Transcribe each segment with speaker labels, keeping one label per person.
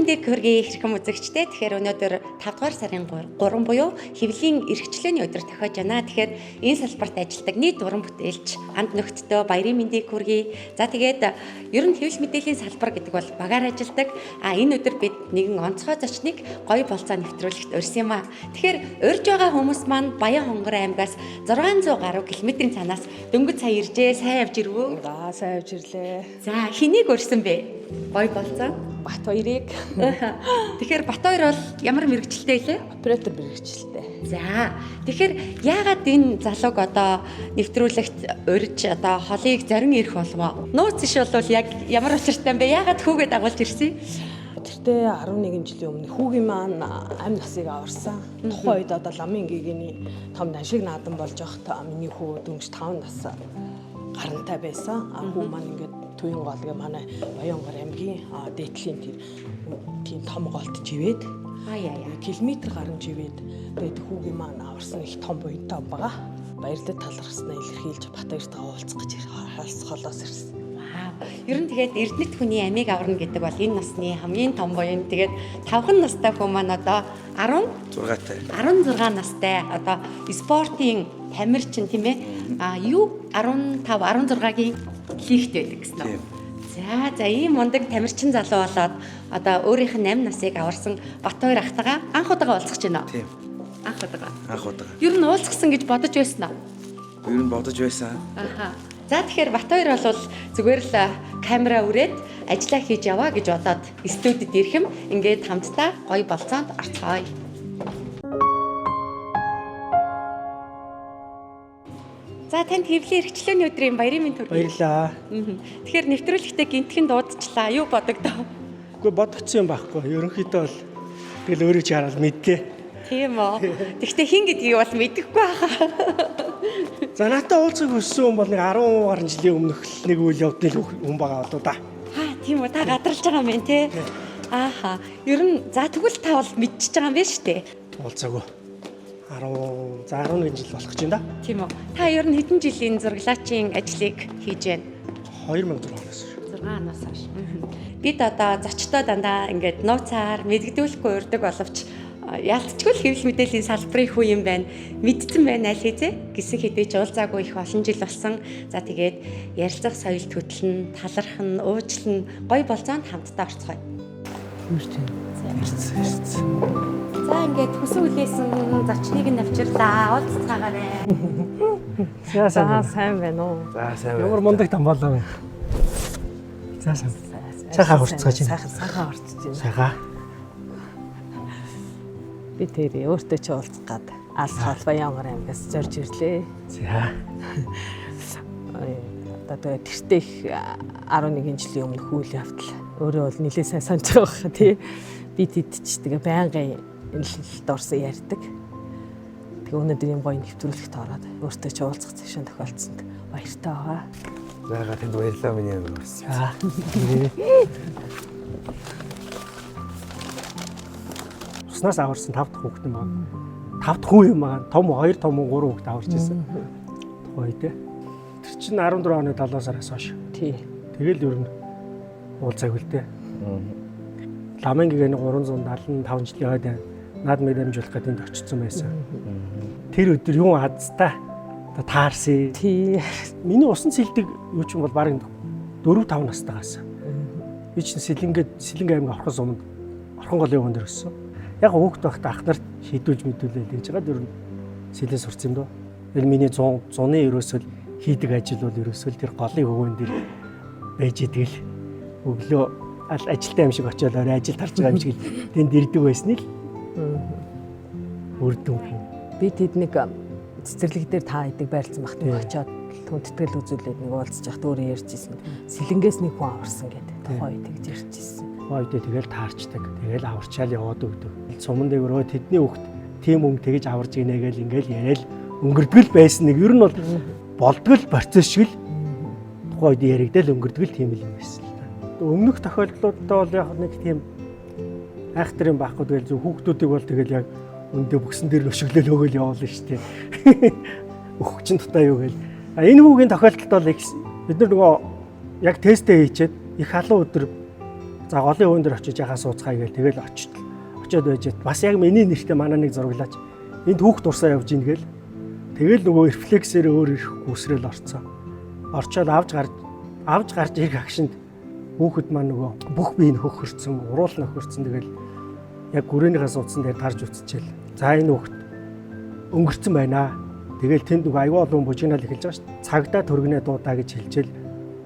Speaker 1: мэндийг хүргэе хэрхэн үзэгчтэй. Тэгэхээр өнөөдөр 5 дугаар сарын 3 буюу хэвлийн эрхчлөөний өдөр тохиож байна. Тэгэхээр энэ салбарт ажилладаг нийт уран бүтээлч анд нөхдөдөө баярын мэндийг хүргэе. За тэгээд ер нь хэвлэл мэдээллийн салбар гэдэг бол багаар ажилладаг. Энэ өдөр бид нэгэн онцгой зочныг гоё болцоо нэвтрүүлэхэд урьсан юм аа. Тэгэхээр урьж байгаа хүмүүс маань Баян Хонгорын аймгаас 600 гаруй километрийн цаанаас дөнгөж сая иржээ. Сайн явж ирвүү?
Speaker 2: За сайн явж ирлээ.
Speaker 1: За хэнийг урьсан бэ? Гоё болцоо.
Speaker 2: Бат хоёрыг.
Speaker 1: Тэгэхээр Бат хоёр бол ямар мэрэгчлээ илээ?
Speaker 2: Оператор мэрэгчлээ.
Speaker 1: За тэгэхээр яагаад энэ залууг одоо нэвтрүүлэгт урьж одоо холыг зорин ирэх болов? Нууц иш бол яг ямар учиртай юм бэ? Яагаад хүүгээ дагуулж ирсэн?
Speaker 2: Тэртээ 11 жилийн өмнө хүүгийн маань амь насыг аварсан. Тухайн үед одоо ламын гигэний том ашиг наадан болж байхдаа миний хүү дөнгөж 5 нас гарантай байсан. Хүү маань ингээд Төвийн голгийн манай Баян Хонгорын аймгийн дээдлийн тийм том голд живээд километр гарan живээд тэгээд хүүгийн маань аварсан их том буянтай байгаа. Баярлалаа талархснаа илэрхийлж Бат хоёртойгоо уулзах гэж холоос ирсэн.
Speaker 1: Ер нь тэгээд эрдэнэт хүний амийг аварна гэдэг бол энэ насны хамгийн том буян. Тэгээд 5 настай хүн маань одоо 16 настай одоо спортын тамирчин тийм ээ. Юу 15 16-гийн хийхт байдаг гэсэн үү? За ийм мундаг тамирчин залуу болоод одоо өөрийнх нь 8 насыг аварсан Бат хоёр ахтайгаа анх удаага уулзах гэж байна.
Speaker 3: Тийм.
Speaker 1: Анх удаага.
Speaker 3: Ер
Speaker 1: нь уулзсан гэж бодож байсан уу?
Speaker 3: Ер нь бодож байсан.
Speaker 1: За тэгэхээр Бат хоёр бол зүгээр л камера үрээд ажиллаа хийж яваа гэж бодоод студид ирэх юм. Ингээд хамтдаа гоё болцоонд орцгоё. За танд хэвлэлийн эрхчлөөний өдрийн баярын мэнд хүргэе.
Speaker 4: Баярлаа.
Speaker 1: Тэгэхээр нэвтрүүлэгтээ гинтгэн дуудчихлаа. Юу бодогдов?
Speaker 4: Үгүй бодогдсон юм байхгүй. Ерөнхийдөө бол тэгэл өөрөө ч хараад мэдлээ.
Speaker 1: Тийм үү. Тэгвэл хин гэдгийг бол мэдэхгүй байхаа.
Speaker 4: За надад уулзах хүссэн хүн бол нэг 10 гаруй жилийн өмнөх нэг үйл явдлын хүн байгаа болоо да.
Speaker 1: Тийм үү. Та гадарлаж байгаа юм байна те. Ер нь за тэгвэл та бол мэдчихэж байгаа юм байна шүү дээ.
Speaker 4: Уулзаагүй. 11 жил болох гэж байна да.
Speaker 1: Тийм үү. Та ер нь хэдэн жилийн зурглаачийн ажлыг хийж байна?
Speaker 4: 2004 оноос.
Speaker 1: 6 оноос хойш. Бид одоо зочдоо дандаа ингээд нууцаар мэдгдүүлэхгүй урьдаг боловч яалтчгүй л хэвлэл мэдээллийн салбарын хүн юм байна. Мэдсэн байна аль хэзээ гэсэн хэдий ч уулзаагүй их олон жил болсон. За тэгээд ярилцах соёлт хөтлөн, талархна, уучлна, гоё болцоонд хамтдаа орцгоё. За ингээд хүсэн үлээсэн зочныг нь авчирлаа. Уулзцаагаарай.
Speaker 2: За сайн байна уу?
Speaker 3: За сайн байна.
Speaker 4: Ямар мундаг там болоо. За сайн. Сайхан урцгааж байна.
Speaker 2: Сайхан урцж байна.
Speaker 4: Сайхан.
Speaker 2: Би тэр өөртөө ч уулзах гад алс хол Баян Хонгорын аймгаас зорж ирлээ.
Speaker 4: За.
Speaker 2: Одоо тэртээ их 11 жилийн өмнөх үйл явдал өөрөө бол нэлээд сайн санаж байгаа тий. Би тэдч тэгээ байнгын энэ хэлэлд орсон ярьдаг. Тэгээ өнөөдөр юм гоё нэвтрүүлэгт ороод өөртөө ч уулзах цаашаа тохиолдсонд баяртай байгаа.
Speaker 3: Заага тэнд баярлалаа миний амир.
Speaker 4: За. Уснаас аварсан 5 дахь хүүхэд юм байна. 5 дахь хүн юм байна. Том 2 том 3 хүүхэд аварч ирсэн. Тухай тий. Тэр чинь 14 оны 7 сараас хойш.
Speaker 2: Тий.
Speaker 4: Тэгэл ер нь уулзаагүй л дээ. Ламын гэгэний 375 жилийн хойд наад мэд амжуулах гэдэг энд очсон байсан. Тэр өдөр юу азтай таарсан.
Speaker 2: Тий.
Speaker 4: Миний усан сэлдэг юу ч юм бол бараг 4-5 настайгаас. Би чинь Сэлэнгэ аймаг орхос өмнө орхон голын өндөр өссөн. Яг хөөхт багт ах нарт шийдүүлж мэдүүлээ гэж байгаа дөрөв сэлэн сурцсан дөө. Тэр миний 100-ны ерөөсөл хийдэг ажил бол ерөөсөл тэр голын хөвөн дээр байж идэл өглөө ажилтаа юм шиг очиод орой ажил тарж байгаа юм шиг тэнд ирдэг байсан л. Үрдүн.
Speaker 2: Би тэд нэг цэцэрлэг дээр та идэг байрлсан багт очиод хүндэтгэл үзүүлээд нэг уулзж яхад өөрөө ярьжсэн. Сэлэнгээс нэг хүн аварсан гэдэг. Тухайн үед тэгж ярьжсэн.
Speaker 4: Ойдээ тэгэл таарчдаг. Тэгэл аварчаал яваад өгдөг. Суман дээр өө тэдний хүүхд тийм өнгө тэгж аварж гинэ гэл ингээл яриад өнгөрдгөл байсан нэг ер нь бол болдгол процесс шиг л тухайн үед яригдал өнгөрдгөл тийм л юм байсан л та. Өмнөх тохиолдлуудаа бол яг нэг тийм айхтар юм байхгүй тэгэл зөв хүүхдүүдийг бол тэгэл яг өндөө бүксэн дээр өшөглөл өгөөл явуулна шүү дээ. Өгчин тутаа юу гээл. Энэ хүүгийн тохиолдолд бол бид нар нөгөө яг тестээ хийчихэд их халуун өдөр За голын өвөн дээр очиж яхаа сууцгаая гээл тэгэл очиод байж бас яг миний нэртэй манай нэг зураглаач энд хүүхд дурсаа явж ийн гээл тэгэл нөгөө рефлексээр өөр ирэх үсрэл орцсон. Орчоод авж гарч ирэх агшинд хүүхэд маань нөгөө бүх биеийг хөхөрцөн, уруул нөхөрцөн тэгэл яг гүрээнийхээ суудсан дээр гарч үтчихэл. За энэ хүүхэд өнгөрцөн байна. Тэгэл тэнд нөгөө аюул олон бужигнал эхэлж байгаа шүү дээ. Цагдаа төргнээ дуудаа гэж хэлжэл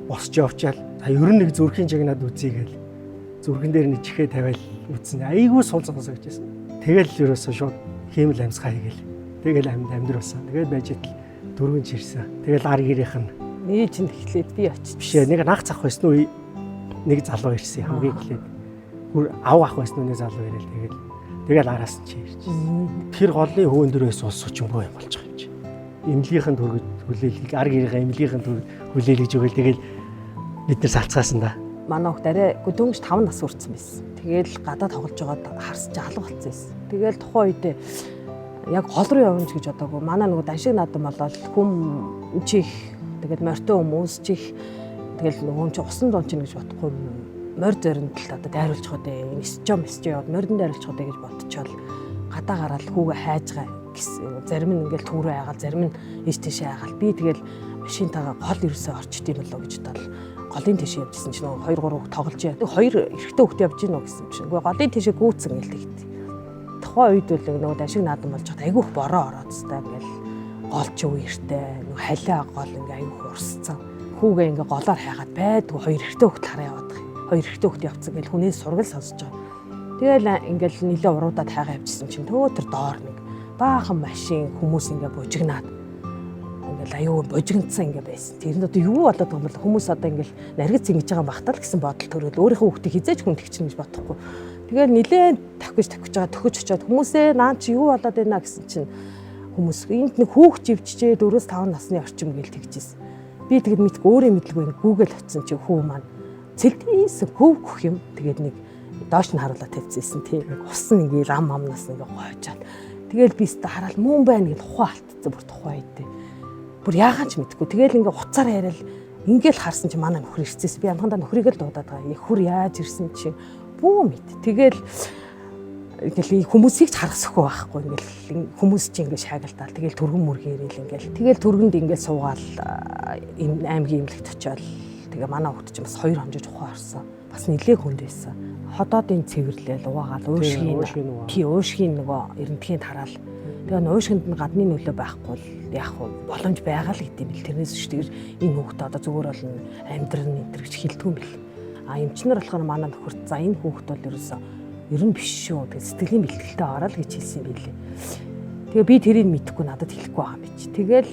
Speaker 4: босч явчаал. За ер нь нэг зүрхийн жигнаад үзье гээл. Зүрхэн дээр нэг чихээ тавиал үзсэн. Айгүй сул сонсогч байсан. Тэгэл ерөөсөө шууд хиймэл амьсгаа хийгээл. Тэгэл амьдруулсан. Тэгэл байж итл дөрвөн чирсэн. Тэгэл ар гэрийнх нь
Speaker 2: Ээж нь эхлээд би очиж.
Speaker 4: бишээ нэг нах цах байсан уу нэг залуу ирсэн хамгийн эхлээд. Гүр ав ах байсан уу нэг залуу ирэл тэгэл араас нь чи ирж. Тэр голын хөвөн дөрөөс ус сучмгүй юм болж байгаа юм чи. Эмнэлгийнхэн төрөг хүлээлгийг ар гэрийнхээ эмнэлгийнхэн төрөг хүлээлгэж өгөөл тэгэл бид нар салцгаасан да.
Speaker 2: Манай хот арай дөнгөж 5 нас хүрсэн байсан. Тэгэл гадаа тоглож байгаад харсч алга болсон байсан. Тэгэл тухайн үед яг гол руу явна гэж бодоагүй. Манай нөгөө даншиг наадам болоод хүм чих тэгэл морьтой хүмүүс чих тэгэл нөгөө чи усан дон чинь гэж бодохгүй морь зоринд л одоо дайруулж байгаа дээ. Месж яваад морьд дайруулж байгаа гэж бодчихвол гадаа гараад хүүгээ хайжгаа гэсэн. Зарим нь ингээл түүрээ айгаал, зарим нь ийш тийш айгаал. Би тэгэл машинтайгаа гол ерөөсөө орчд юм болоо гэж бодоод голын тийш явжсэн чинь нөгөө 2 3 тоглож яа. Хоёр эрэгтэй хүүхдээ явж гинөө гэсэн чинь. Үгүй голын тийшээ гүйцэн гээл тэгт. Тухайн үед л нөгөө даншиг наадам болж хад айгүйх бороо ороод стай ингээл голч үертэй нөгөө халиа гол ингээ айгүйх урсцсан. Хүүгээ ингээ голоор хайгаад байдгүй хоёр эрэгтэй хүүхд хараа яваад. Хоёр эрэгтэй хүүхд явцсан гэл хүнээс сургал сонсож байгаа. Тэгэл ингээл нилээ уруудаад хайгаа явжсэн чинь төө тэр доор нэг баахан машин хүмүүс ингээ бужигнаад ингээл аюу бужигнцсан ингээ байсан. Тэр нь одоо юу болоод байгаа юм бол хүмүүс одоо ингээл наргиц ингэж байгаа бахтал гэсэн бодол төрөл өөрийнхөө хүүхдийг хизээж хүн тэгчин гэж бодохгүй. Тэгэл нилээн тавхиж байгаа төхөж очиод хүмүүсээ наа чи юу болоод байна гэсэн чинь хүмүүс энд нэг хүүхд живчжээ 4-5 насны орчим гээл тэгжсэн. Би тэгэд мэдгүй өөрөө мэдлгүй Google очсон чи хүү маань цэлтийсэн хөвгөх юм. Тэгээд нэг доош нь харуулаад тавьчихсан тийм нэг ус нэг лам амнаас ингээ гоожаад. Тэгэл би өстө хараал мөн байна гэж ухаан алдсан бүр тухай үедээ. Бүр яагаад ч мэдгүй. Тэгэл ингээ уцаар яриад ингээл харсан чи манай нөхөр ирчихсэн. Би амхандаа нөхрийг л дуудаад байгаа. Их хүр яаж ирсэн чи бүү мэд. Тэгэл ингээл хүмүүсийг ч харахсахгүй байхгүй. Ингээл хүмүүс чи ингээ шаагалдаал. Тэгэл түргэн мөргээрэл ингээл. Тэгэл түргэнд ингээл суугаал аймгийн эмнэлэгт очиод тэгээ манай хүүхд чинь бас 2 хонжиж ухаан орсон. Бас нэлээд хүнд байсан. Ходоодын цэвэрлэл угаагаал уушгийн нөгөө эрентгийн тараал. Тэгээ уушгинд нь гадны нөлөө байхгүй л яах вэ? Боломж байгаа л гэдэм бил. Тэрнээс ч тэр энэ хүүхд одоо зүгээр бол амьдрын энэ гэж хэлдэг юм бил. Эмчнэр болохоор манай нөхөрт за энэ хүүхд бол ер нь биш шүү. Тэгээ сэтгэлийн бэлтгэлтэй ороо л гэж хэлсэн юм билээ. Тэгээ би тэрийг мэдэхгүй надад хэлэхгүй байгаа юм чи. Тэгэл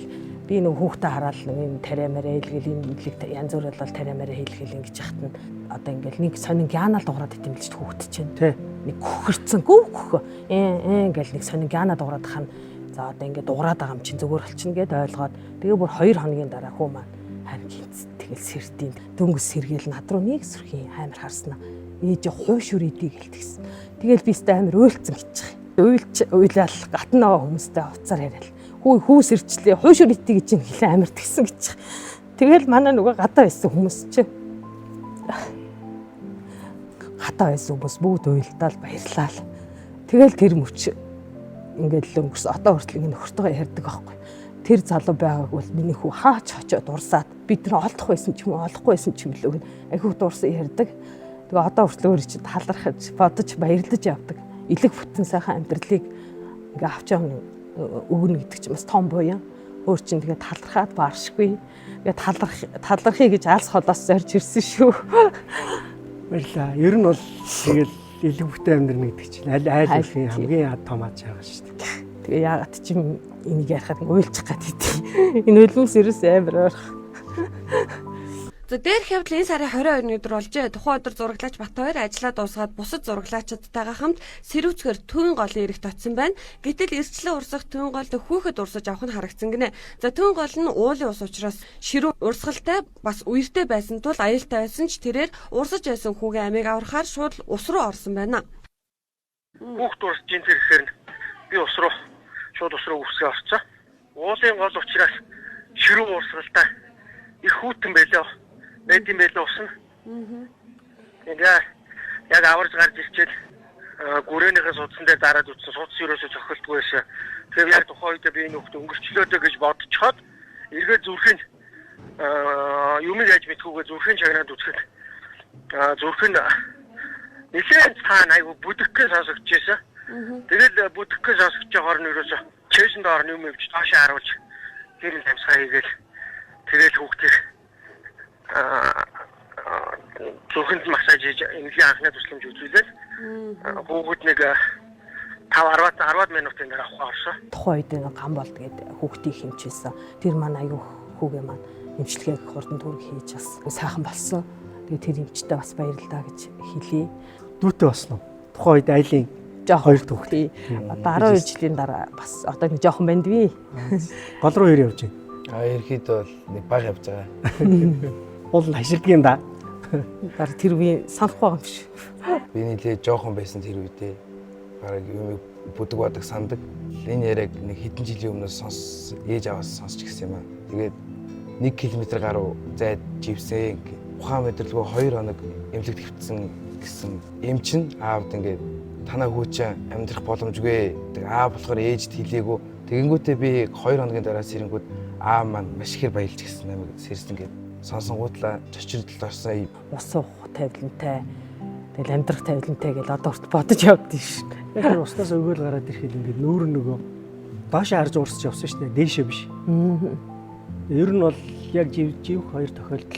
Speaker 2: би нэг хүүхдээ хараад нэг юм тариамаараа хэлгээл энэ мэдлэг янз бүр бол тариамаараа хэлгээл ингэж яхад нь одоо ингээл нэг сонин гянал дуурайд идэм билж хүүхэд чинь нэг гөхөрцөн гөх ингээл нэг сонин гянал дуурайд хана за одоо ингээд дуурайд байгаа юм чинь зүгээр болчихно гэд ойлгоод тэгээ бүр 2 хоногийн дараа хүү маань харин гинц тэгэл сэрдийн дөнгөс сэргээл над руу нэг сүрхийн амар харснаа ээж хууш үрээдийг гэлтгсэн. Тэгэл би өстө амар уйлцсан гэж байгаа. Уйлал гатнаа хүмүүстэй уцаар яриад хүүс ирчлээ хууш үрээдийг гэж хэлээ амар тгсэн гэж байгаа. Тэгэл манай нөгөө гадаа байсан хүмүүс чинь хатаа байсан хүмүүс бүгд уйлдаал баярлал. Тэгэл тэр мөч ингээд л өнгөрс одоо хүртэл ингэ нөхөртөө ярьдаг байхгүй. Тэр залуу байгааг бол миний хүү хаач очоод урсаад бид нар олдох байсан ч юм уу олохгүй байсан ч юм лөө айхуу дурсан ярьдаг. Тэгээ одоо хүртэл өөр чинь талархаж бодож баярлаж явдаг. Илэг бүтэн сайхан амьдралыг ингээ авч явна өгнө гэдэг чинь бас том буян. Өөр чинь тэгээ талархаад бааршгүй. Тэгээ талархъя гэж алс холоос зорж ирсэн шүү.
Speaker 4: Баярлаа. Ер нь бол тэгэл илэг бүхтэй амьдрна гэдэг чинь аль алсын хамгийн том аж байгаа шүү дээ.
Speaker 2: Тэгээ яагаад ч юм энийг ярихад уйлчих гад идэв. Энэ үлмс ерөөс амар ойрох.
Speaker 5: За дээрх явдал энэ сарын 22-ны өдөр болжээ. Тухайн өдөр зураглаач Батбаяр ажиллаа дуусгаад бусад зураглаачдтайгаа хамт Сэрүүцгээр Төвийн голын эрэхт очсон байна. Гэтэл эрсдлэн урсах Төвийн голд хүүхэд урсаж авах нь харагдсан гинэ. За Төвийн гол нь уулын ус учраас ширүү урсгалтай бас үертэй байсан тул аюултай байсан ч тэрээр урсаж байсан хүүгийн амийг аврахаар шууд ус руу орсон байна.
Speaker 6: Хүүхд урсж ин зэрэхээр би шууд ус руу үсгээ орцоо. Уулын гол учраас ширүү урсгалтай их хүүтэн байлаа. Байд юм байлаа усна. Тэгээ Яг аварж гарч ирчээд гүрээнийхээ судсан дээр дараад үтсэн судас ерөөсөө цохилтгүй байсан. Тэгэхээр яг тухайн үед би энэ хүүхд өнгөрчлөө дөө гэж бодчиход эргээд зүрхийн юм яаж мэдхүүгээ зүрхийн чагнаад үзэхэд зүрхэн нэлээд цаана айгу бүдэгхэн сонсогдож байсан. Тэгэл бүдэгхэн сонсогдож байгаагаар нь ерөөсөө чэйшэнд орно юм өвч доошоо харуулж гэрэл тамсгаа хийгээл тэгэл хүүхдийг зүрхэнд массаж хийж эмнэлгийн анхны тусламж үзүүлээд хүүхэд нэг 5-10 минутын дараа авах орсон.
Speaker 2: Тухайн үед нэг гам болд гэдэг хүүхдийг хэмчээсэн. Тэр маань аюу хүүгээ маань эмчилгээг хурдан түрэг хийж бас сайхан болсон. Тэгээ тэр эмчтэй бас баярлалаа гэж хэлье.
Speaker 4: Дүүтэй болсон уу? Тухайн үед айлын хоёр хүүхэд.
Speaker 2: Одоо 12 жилийн дараа бас одоо нэг жоохон банд би.
Speaker 4: Гол руу хэр явж байна?
Speaker 3: Ерөөхдөө бол нэг баг явж байгаа.
Speaker 4: Уул хаширдгийн да.
Speaker 2: Гар тэр би санахгүй байгаа юм биш.
Speaker 3: Би нэлээ жоохон байсан тэр үедээ. Бараг юм бүдэг бодог сандаг. Энэ яриг нэг хэдэн жилийн өмнөөс ээж аваас сонсч гисэн юм аа. Тэгээд 1 км гаруй зайд живсэн. Ухаан мэдрэлгүй 2 хоног эмнэлэгт хэвтсэн гэсэн эм чин аавд ингээд танаа хүүчин амьдрах боломжгүй. Тэг аа болохоор ээжд хэлээгүү. Тэгэнгүүтээ би 2 хоногийн дараа сэрэнгүүд аа маань маш ихээр баялж гисэн амиг сэрсэн ингээд сонсонгуудлаа чочирдолд орсон
Speaker 2: Ус уух тавилантай. Тэгэл амьдрах тавилантай гэж одоо хүрт бодож явдсан шүү.
Speaker 4: Тэгэхээр уснаас өгөөл гараад ирэхэд ингээд нүүр нөгөө доош харж уурсч явсан шүү дээ. Дээшээ биш. Ер нь бол яг живх хоёр тохиолдолд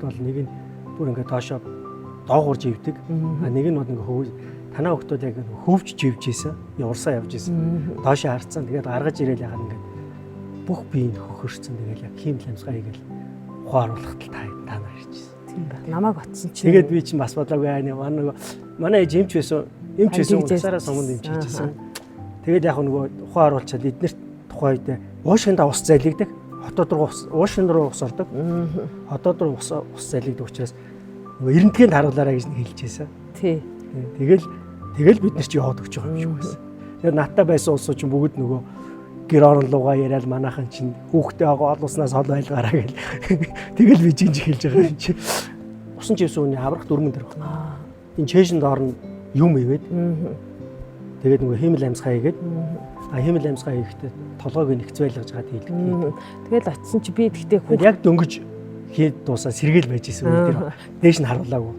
Speaker 4: бол нэг нь бүр ингээд доошоо доогуур живдэг. А нэг нь бол ингээд танаа хүмүүс яг хөвж живж ийсэн. Яварсаа явж ийсэн. Доошоо харцсан. Тэгээд гаргаж ирээл яхаа ингээд бүх биеийг хөхөрцөн. Тэгээд яг хийм лямсгаа хийгээл ухааруулахад та нар ирчихсэн.
Speaker 2: Тийм ба. Намайг батсан чинь.
Speaker 4: Тэгээд би чинь бас бодлоогүй аа нөгөө манай ээж эмч байсан. Эмч байсан. Уусаараа суманд эмч хийжсэн. Тэгээд яг нөгөө ухаан оруулчаад эднэрт тухайн үед уушгиндаа ус залгидаг. Хотод руу уушгин руу ус ордог. Хотод руу ус залгидаг учраас нөгөө эрентгийн харуулаарай гэж хэлжсэн.
Speaker 2: Тий.
Speaker 4: Тэгэл бид нар чи яваад өгч байгаа юм шиг байсан. Тэгээд натаа байсан улсууд чинь бүгд нөгөө гэр орон лугаа яриад манайхан чинь хүүхдээ байгаа олууснаас хол байлгаараа гэл. Тэгэл би жинж хэлж байгаа юм чи. Усан живсэн үний аврах дөрмөн дээр байна. Энэ чэйшэнд орно юм ивэд. Тэгээд нөгөө хиймэл амьсгаа хийгээд хиймэл амьсгаа хийхдээ толгойг нэгц байлгаж гад хийлдэг.
Speaker 2: Тэгэл очисон чи би тэгтээ
Speaker 4: хүүхд яг дөнгөж хийд дуусаа сэргээл байж исэн үе дээр дээш нь харуулаагүй.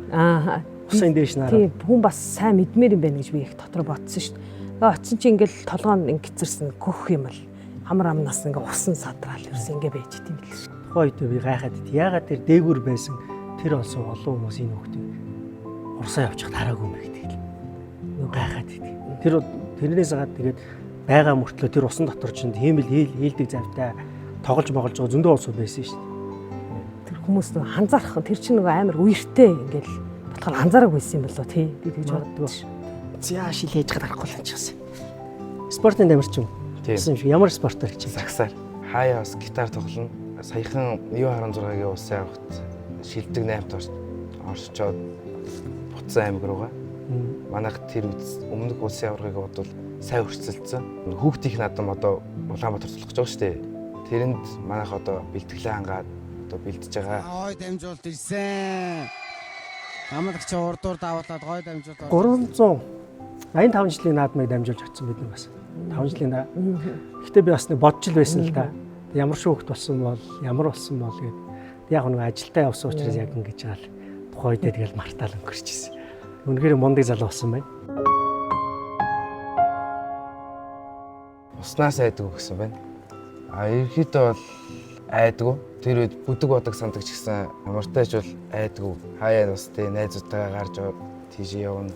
Speaker 4: Усан дээш нь хараа.
Speaker 2: Тийм хүн бас сайн мэдмээр юм байна гэж би их дотор бодсон шүү дээ. Очисон чи ингээл толгойн ингэцэрсэн гөх юм л хамар амнаас ингээ усан садраал ерөөс ингээ байж идэм бил шүү.
Speaker 4: Тухайн үед би гайхаад ит. Яагаад тэр дээгүр байсан тэр олсон олон хүмүүс энэ хүүхдийг урсаа явчих тараагүй юм бэ гэдэг. Гайхаад ит. Тэрнээс хагаад тэгээд байгаа мөртлөө тэр усан дотор чинь хиймэл хийлдэг завтай тоглож моголж байгаа зөндөө улсууд байсан шүү дээ.
Speaker 2: Тэр хүмүүс нөгөө ханзаарах тэр чинь нөгөө амар үертэй ингээл болохоор ханзаараг байсан юм болоо тий. Би тэгж боддог.
Speaker 4: За шил хийж гарахгүй л анчихсан. Спортын дамирч юм. Тийм. Ямар спортоор хийж
Speaker 3: сагсаар. Хаяа бас гитар тоглоно. Саяхан 96-гийн улсын авахт шилдэг 8-т орчоод буцсан аймаг руугаа. Манайх тэр өмнөх улсын аваргыг бодвол сайн өрсөлдсөн. Хүүхдийн наадам одоо Улаанбаатар тулах гэж байгаа шүү дээ. Тэрэнд манайх одоо бэлтгэлээ хангаад одоо бэлдэж байгаа.
Speaker 7: Гой дамжуулт ирсэн. Амлагч урдуур давуулаад гой дамжуулт
Speaker 4: 385 жилийн наадмыг дамжуулж очсон бид нар бас. 5 жилийн дараа. Гэхдээ би бас нэг бодчил байсан л да. Ямар шүүхт болсон бол ямар болсон бол гээд яг нэг ажилдаа явсан учраас яг ингэж байгаа л тухайн үедээ тэгэл мартаал өнгөрч ирсэн. Үнэхээр мундаг залуу болсон байна.
Speaker 3: Уснаас айдгүй гэсэн байна. Ерөөхдөө бол айдгүй. Тэр үед бүдэг бодог сандаг ч гэсэн амартайч бол айдгүй. Хаяа настай найзуудтайгаа гарч тийш явна.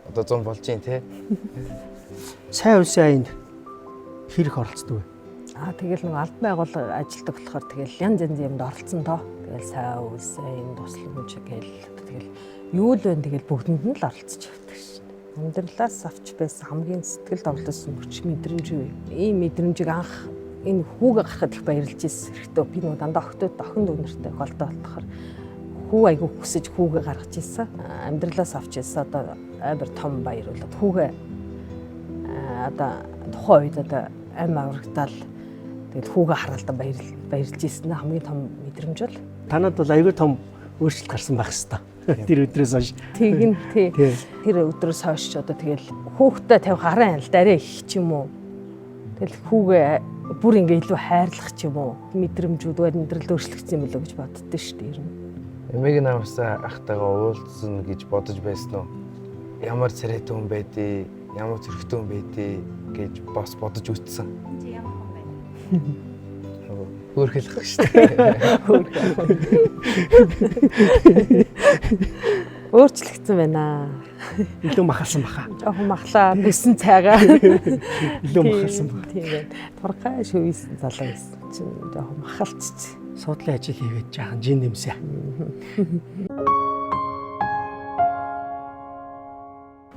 Speaker 3: Одоо 100 болж юм те.
Speaker 4: Сайн улсын аянд хэрэг оролцдог вэ?
Speaker 2: Тэгэл нэг албан байгууллага ажилдаг болохоор тэгэл янз янзын юмд оролцсон тоо. Тэгэл сайн улсын аянд тусламж гээл тэгэл юу л вэ тэгэл бүгдэнд нь л оролцож явдаг шин. Амьдралаас авч байсан хамгийн сэтгэл догтлсон хүч мэдрэмж үү. Ийм мэдрэмжийг анх энэ хүүгээ гаргахад их баярлж ирсэн. Хэрэгтэй би нөгөө дандаа охин дүүнэртэй голдоо болохоор хүү айгу хүсэж хүүгээ гаргаж ирсэн. Амьдралаас авч ирсэн одоо амар том баяр болоод хүүгээ одоо тухайн үед одоо амь аврагтаал тэгэл хүүгээ харалдан баярлж ирсэн хамгийн том мэдрэмж бол
Speaker 4: танад бол аюул том өөрчлөлт гарсан байх хэвээр. Тэр өдрөөс хойш.
Speaker 2: Тэгин тий. Тэр өдрөөс хойш одоо тэгэл хүүхдээ тавих хараа л дараа их ч юм уу. Тэгэл хүүгээ бүр ингээ илүү хайрлах ч юм уу. Мэдрэмжүүд амьдрал өөрчлөгдсөн юм болоо гэж боддөө шүү дээ ер нь.
Speaker 3: Эмээг намсаа ахтайгаа уулзсан гэж бодож байсан уу? Ямар царайтай хүн байдгийг, ямар зөрөгтэй хүн байдгийг гэж бас бодож үзсэн.
Speaker 1: Чи ямар хүн бэ?
Speaker 3: Хөөрхөлөх шүү дээ.
Speaker 2: Өөрчлөгдсөн байна.
Speaker 4: Илүү махалсан баха.
Speaker 2: Жохон махлаа бисэн цайгаа.
Speaker 4: Илүү махалсан баха.
Speaker 2: Тийм ээ. Турхай шүүсэн залуу байсан чинь жохон махалцчих.
Speaker 4: Судлын ажил хийгээд жаахан жин нэмсэ.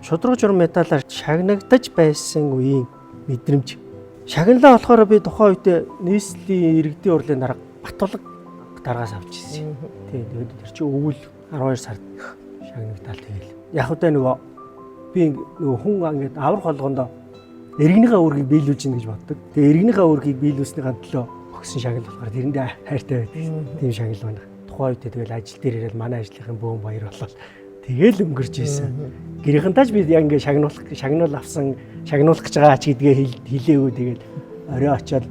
Speaker 4: Шудраг журам медалаар шагнагдаж байсан үеийн мэдрэмж. Шагналаа болохоор би тухайн үед нийслэлийн иргэдийн урлагийн дарга Батулга даргаас авч ирсэн. Тэгээд тэр чинь өвөл 12 сард шагнагдаал тэгэл. Яг удаа нөгөө би нөгөө хүн ингээд аврах болгондоо иргэнийхээ үүргийг биелүүлж гин гэж боддог. Тэгээд иргэнийхээ үүргийг биелүүлснийхаа төлөө өгсөн шагнал болохоор тэрэндээ хайртай байдаг. Тийм шагнал байна. Тухайн үед тэгэл ажил дээр ирэл манай ажлынхын бөөн баяр болол тэгэл өнгөрч ийсэн. Гэрийнхэнтэйч би яг ингээд шагнал авсан, шагнуулах гэж байгаа ч гэдгээ хэлээгүй тэгээд орой очиод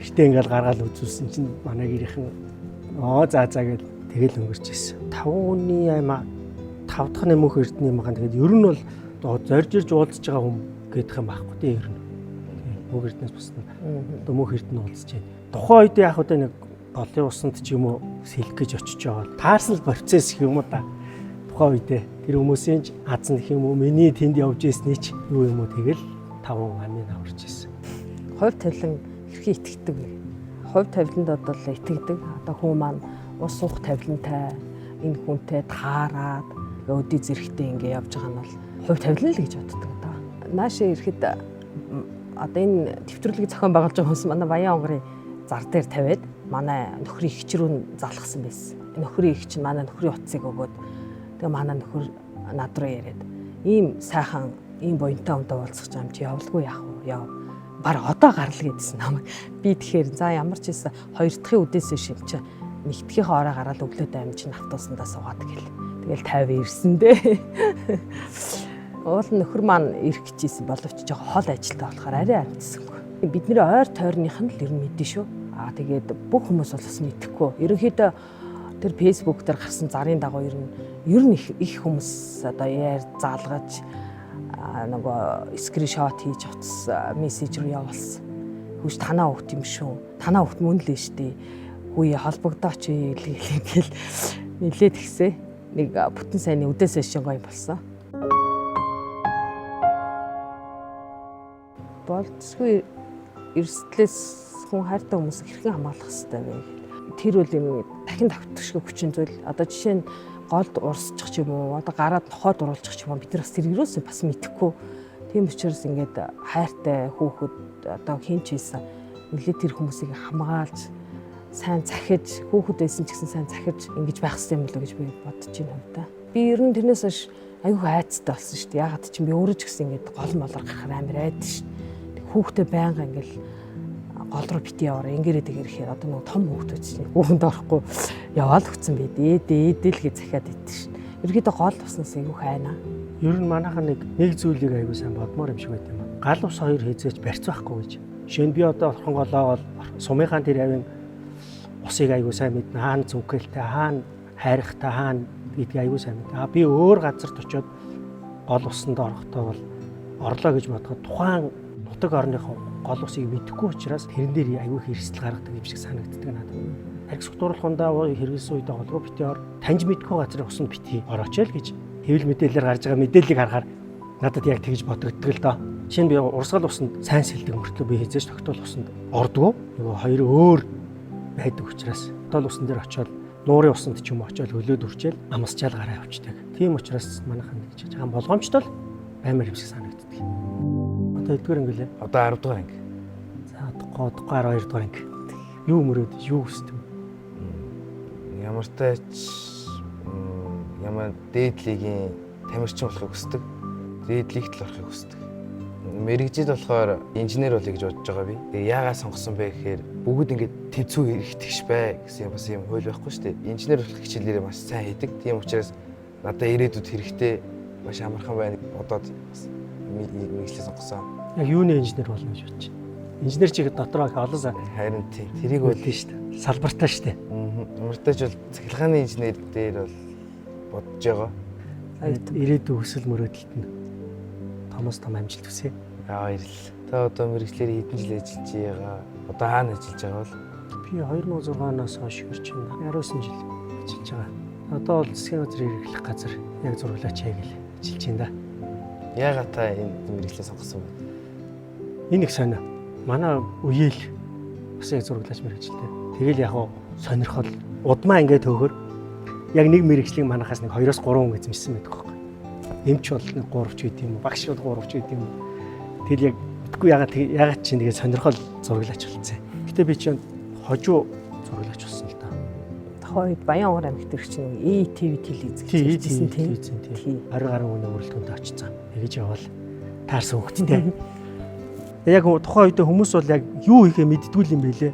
Speaker 4: гэртээ ингээд гаргаал үзүүлсэн чинь манай гэрийнхэн за гэж тэгэл өнгөрч ийсэн. 5 хүний аймаа 5 дахь нэмэх эрдэнэ юм хаан тэгээд ер нь бол зорж ирж уулзж байгаа хүн гэдэг юм байхгүй тий ер нь. Мөнх эрдэнэс бусна. Одоо мөнх эрдэнэ уулзж байна. Тухайн үед яг одоо нэг голын усанд ч юм уу сэлэх гэж очиж байгаа. Таарсан процесс юм уу да. Тухайн үедээ тэр хүмүүсийн ч азан гэх юм уу миний тэнд явж ирсний ч юу юм уу тэгэл 5 амын аварч ирсэн.
Speaker 2: Хувь тавилан хэрхэн итгэдэг вэ? Хувь тавиланд одоо л итгэдэг. Одоо хүн маань ус уух тавилантай энэ хүнтэй таарад өдий зэрэгтэй ингээ явж байгаа нь бол хувь тавилан л гэж боддог одоо. Наашаа ирэхэд одоо энэ төвчрлөгийг зохион байгуулж байгаа хүмүүс манай Баян онгорын зар дээр тавиад манай нөхрийн эгч рүү залгасан байсан. Нөхрийн эгч манай нөхрийн утсыг өгөөд тэгээ манай нөхөр над руу яриад ийм сайхан ийм буянтай хүнтэй уулзах юм чи явуулгүй яах вэ? Яв. Бар одоо гарал гэдсэн намайг. Би тэгэхээр за ямар ч байсан 2 дахь үдээсээ шимч нэгтгэхийн ороо гараад өглөөд амжин автобусандаа суугаад гэл. Тэгэл 50 ирсэн дээ. Уул нөхөр маань ирэх гэжсэн боловч жоо хол ажилтаа болохоор арай амтсангүй. Бидний ойр тойрных нь л ер нь мэдэн шүү. Тэгээд бүх хүмүүс бол бас мэдэхгүй. Ерөнхийдөө тэр фэйсбүүк дээр гарсан зарын дагуу ер нь их хүмүүс одоо яар заалгаж нөгөө скриншот хийж утас мессеж руу явуулсан. Хүүш танаа хөвт юм шүү. Танаа хөвт мөн л нь штий. Хүүе холбогдооч гэл нилээд гисэн. Нэг бүтэн сайнны үдээс шингой болсон. Болцгүй эрсдлээс хүн хайртай хүмүүсийг хэрхэн хамгаалах хэрэгтэй вэ? Тэр үл юм дахин давтагшгүй хүчин зүйл. Одоо жишээ нь голд урсчих ч юм уу, одоо гараад нохоод уруулчих ч юм уу бид нар бас тэр юусэн бас мэдэхгүй. Тийм учраас ингээд хайртай хүүхэд одоо хин ч ийсэн нэлээд тэр хүмүүсийг хамгаалж сайн захиж хүүхэд байсан ч гэсэн сайн захиж ингэж байх хэрэгтэй юм болоо гэж би бодож байна юм да. Би ер нь тэрнээс хойш аюух айцтай болсон шүү дээ. Ягаад ч юм би өөрөө ч гэсэн ингэж гол молор гарахаар амар айдсан шүү дээ. Хүүхдээ байнга ингэж гол руу бити яваараа ингэрээ тэгэрэхээр одоо нэг том хүүхдүүд чинь хүүхэнд орохгүй яваал хүцэн байдээ. Дээдэл гэж захиад идэв шүү дээ. Ерөөдөө гол туснаас аюух айна.
Speaker 4: Ер нь манайхан нэг зүйлийг аягүй сайн бодмоор юм шиг байт юм байна. Гал ус хоёр хязгаарч барьц байхгүй гэж. Жишээ нь би одоо орхон голоо бол сумынхаа тэр авийн усыг аягүй сайн мэднэ. Хаана зүгээлтэй, хаана хайрхтай, хаана гэдгийг аягүй сайн мэднэ. Би өөр газарт очиод гол усанд орохдоо бол орлоо гэж бодоход тухайн нутаг орныхоо гол усыг мэдэхгүй учраас тэрэн дээр аягүй хэрэгсэл гаргадаг юм шиг санагддаг надад. Аргисх дурлахундаа хэрэгэлсэн үедээ гол руу бити ор таньж мэдгүй газрын усанд бити орооч л гэж хэвлэл мэдээлэлээр гарч байгаа мэдээллийг харахаар надад яг тэгж бодогддог л доо. Жишээ нь би урсгал усанд сайн сэлдэг мөртлөө би хязгаарч тогтоол усанд ордгоо. Нөгөө хоёр өөр байдаг учраас тогтоол усан дээр очиод нуурын усанд ч юм уу очиод хөлөөд үрчээл амсчаал гараа явчихдаг. Тийм учраас манайхан гэж жаахан болгоомжтой л баймар юм шиг санагддаг. Одоо эдгээр ангилээ.
Speaker 3: Одоо 10 дугаар анги.
Speaker 4: За одохгүй 12 дугаар анги. Юу мөрөөд юу хүсдэг?
Speaker 3: Ямартай ч ямар дээдлигийн тамирчин болохыг хүсдэг. Дээдлигт л орохыг хүсдэг. Мэргэжид болохоор инженер болъё гэж бодож байгаа би. Тэгээ яагаад сонгосон бэ гэхээр бүгд ингээд тэнцүү эрхтгш бай гэсэн бас юм хууль байхгүй шүү дээ. Инженер болох хичээлээрээ маш сайн хийдэг. Тийм учраас надад ирээдүйд хэрэгтэй маш амархан байна бодоод бас мэргэжлээ сонгосон.
Speaker 4: Яг юуны инженер болно гэж бодож байна. Инженер чиг дотроо их олон
Speaker 3: Харин тийм тэрийг бол
Speaker 4: тийм шүү дээ. Салбартаа шүү дээ.
Speaker 3: Умартайч бол цахилгааны инженер дээр бол бодож байгаа.
Speaker 4: Ирээдүйн өсөл мөрөөдөлт нь томоос том амжилт хүсье.
Speaker 3: Баярлалаа. Та одоо мэргэжлэр хэдэн жил ажиллаж байгаа? Одоо хаана ажиллаж байгаа бол?
Speaker 4: Би 2006 оноос хойш ирж байна. 19 жил ажиллаж байгаа. Одоо бол засгийн газрын хэрэглэх газар яг зурглаач яг л ажиллаж байна да.
Speaker 3: Яагаад та энэ мэргэжлээ сонгосон бэ?
Speaker 4: Энэ их сонио. Манай үеэл бас яг зурглаач мэргэжилтэй. Тэгэл яг сонирхол удмаа ингээд төөхөр яг нэг мэргэжлийн манахаас нэг 2-3 хүн эзэмсэн байдаг байхгүй. Эмч бол нэг 3 ч гэдэг юм уу, багш бол 3 ч гэдэг юм уу. Тэгэл яг мэдгүй ягаад чинь тэгээд сонирхол зурглаач болсон. Гэтэ би чинь хожуу зурглаач болсон л да.
Speaker 2: Тухайд Баянгор аймагт ирэх чинь ETV телевиз хийжсэн тийм.
Speaker 4: 20 гаруй хүний өрөлтөнд очсон. Тэгэж явал таарсан хөвгттэй. Яг тухайн үед хүмүүс бол яг юу хийхээ мэддгүй юм байлээ.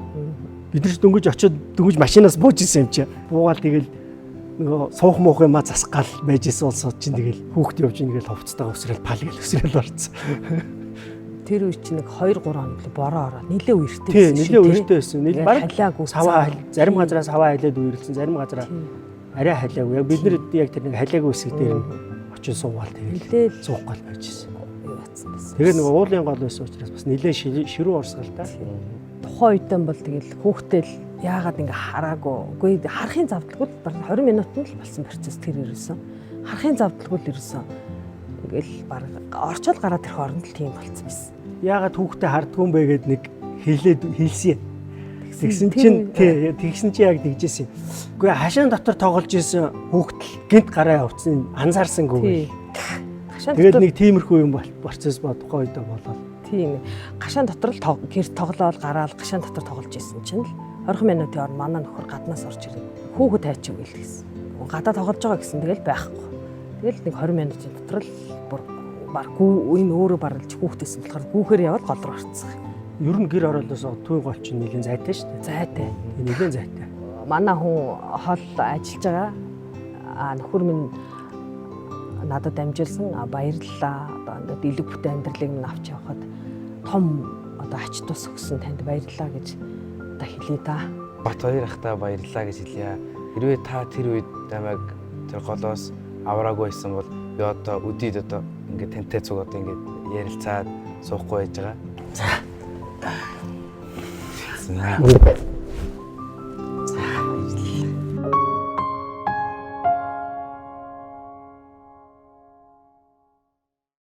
Speaker 4: Бид нар дөнгөж очиод дөнгөж машинаас бууж исэн юм чи. Буугаал тэгэл нөгөө суух муух юмаа засгаал байж исэн улсууд чинь тэгэл хүүхд явж ингээл хувцастайгаа өсрэл пал гэл өсрэл орцсон.
Speaker 2: Тэр үе чинь нэг 2-3 хоног бороо ороод нилээ үертэй
Speaker 4: байсан. Тий, нилээ үертэй байсан. Нил баг
Speaker 2: халаагүй.
Speaker 4: Саваа зарим газараас саваа хайлаад үерэлсэн, зарим газараа арай халаагүй. Яг бид нар яг тэр нэг халаагүй хэсэг дээр очиж суугаал тэгэл суух гал байж исэн. Тэгээ нэг уулын гол байсан учраас бас нилээ ширүү орсгал та.
Speaker 2: Тухайн үедэн бол тэгэл хүүхдэл яагаад ингээ хараагүй. Үгүй харахын завдалгүй л 20 минутанд л болсон процесс тэр ирсэн. Харахын завдалгүй л ирсэн. Ингээл баг орчол гараад ирэх оронд л тийм болсон байсан.
Speaker 4: Яагаад хүүхдээ хардгүй юм бэ гэд нэг хэлсэн. Тэгсэн чинь тий тэгсэн чинь яг тэгжсэн. Үгүй хашаан дотор тоглож исэн хүүхдэл гинт гараа явцсан анзаарсангүй. Тэгээд нэг тиймэрхүү юм процесс тухайн үед болоо.
Speaker 2: Тийм. Гашаан дотор л гэрт тоглоол гараал гашаан дотор тоглож исэн чинь л 20 минутын ор манай нөхөр гаднаас орж ирээд хүүхэд хайчих гээл гэсэн. Гадаа тоглож байгаа гэсэн тэгэл байхгүй. Тэгэл нэг 20 минутын дотор л бүр баргүй энэ өөрөө баралж хүүхдээсэн болохоор гүүхээр яваад гол руу орцсон.
Speaker 4: Ер нь гэр ороолоос түүний гол чинь нэлийн зайтай шүү дээ.
Speaker 2: Зайтай.
Speaker 4: Нэлийн зайтай.
Speaker 2: Манай хүн хол ажиллаж байгаа. Нөхөр минь надад амжилсан баярлалаа. Одоо ингээд илэг бүтээн амьдралыг минь авч явахад том одоо ач тус өгсөн танд баярлалаа гэж одоо хэлье да.
Speaker 3: Бат хоёр ахта баярлалаа гэж хэлье. Хэрвээ та тэр үед намайг тэр голоос авраагүй байсан бол би одоо өдийд одоо ингээд тантай цуг одоо ингээд ярилцаад суухгүй байж байгаа. За.